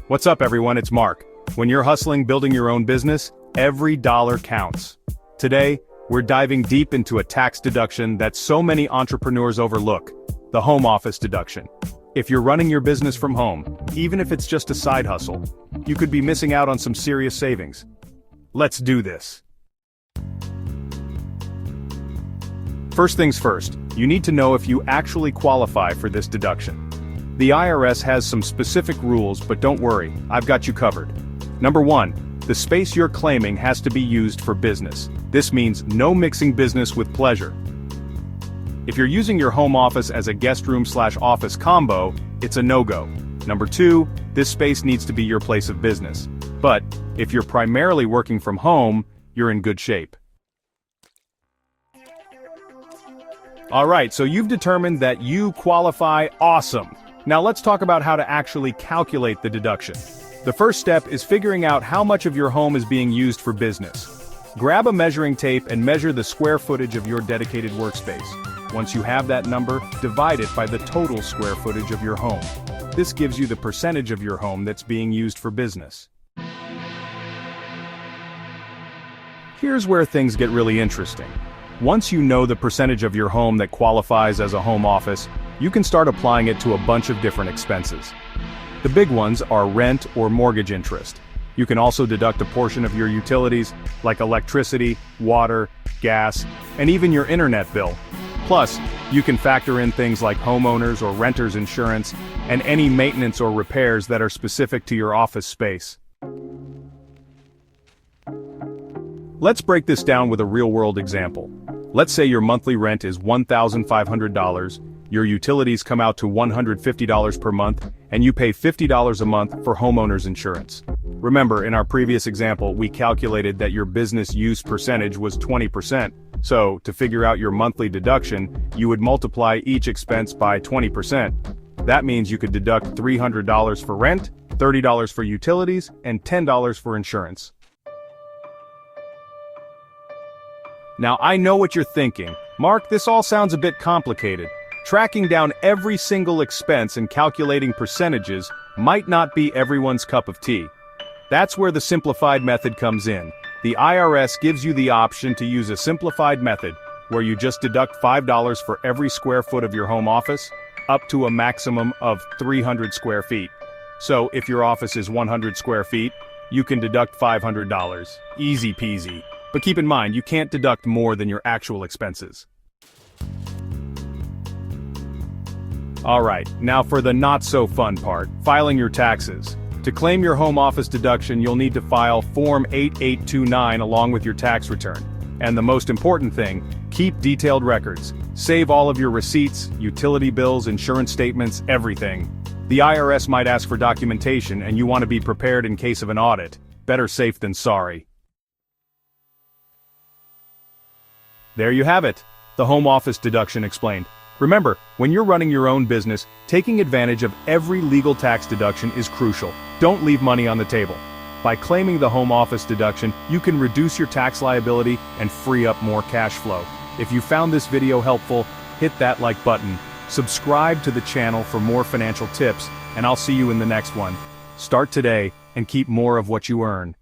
What's up everyone, it's Mark. When you're hustling building your own business, every dollar counts. Today, we're diving deep into a tax deduction that so many entrepreneurs overlook, the home office deduction. If you're running your business from home, even if it's just a side hustle, you could be missing out on some serious savings. Let's do this. First things first, you need to know if you actually qualify for this deduction. The IRS has some specific rules, but don't worry, I've got you covered. Number 1, the space you're claiming has to be used for business. This means no mixing business with pleasure. If you're using your home office as a guest room/office combo, it's a no-go. Number 2, this space needs to be your place of business. But if you're primarily working from home, you're in good shape. Alright, so you've determined that you qualify. Awesome! Now let's talk about how to actually calculate the deduction. The first step is figuring out how much of your home is being used for business. Grab a measuring tape and measure the square footage of your dedicated workspace. Once you have that number, divide it by the total square footage of your home. This gives you the percentage of your home that's being used for business. Here's where things get really interesting. Once you know the percentage of your home that qualifies as a home office, you can start applying it to a bunch of different expenses. The big ones are rent or mortgage interest. You can also deduct a portion of your utilities, like electricity, water, gas, and even your internet bill. Plus, you can factor in things like homeowners or renters insurance, and any maintenance or repairs that are specific to your office space. Let's break this down with a real-world example. Let's say your monthly rent is $1,500, your utilities come out to $150 per month, and you pay $50 a month for homeowners insurance. Remember, in our previous example, we calculated that your business use percentage was 20%, so to figure out your monthly deduction, you would multiply each expense by 20%. That means you could deduct $300 for rent, $30 for utilities, and $10 for insurance. Now I know what you're thinking. Mark, this all sounds a bit complicated. Tracking down every single expense and calculating percentages might not be everyone's cup of tea. That's where the simplified method comes in. The IRS gives you the option to use a simplified method, where you just deduct $5 for every square foot of your home office, up to a maximum of 300 square feet. So if your office is 100 square feet, you can deduct $500. Easy peasy. But keep in mind, you can't deduct more than your actual expenses. Alright, now for the not-so-fun part, filing your taxes. To claim your home office deduction, you'll need to file Form 8829 along with your tax return. And the most important thing, keep detailed records. Save all of your receipts, utility bills, insurance statements, everything. The IRS might ask for documentation, and you want to be prepared in case of an audit. Better safe than sorry. There you have it, the home office deduction explained. Remember, when you're running your own business, taking advantage of every legal tax deduction is crucial. Don't leave money on the table. By claiming the home office deduction, you can reduce your tax liability and free up more cash flow. If you found this video helpful, hit that like button, subscribe to the channel for more financial tips, and I'll see you in the next one. Start today and keep more of what you earn.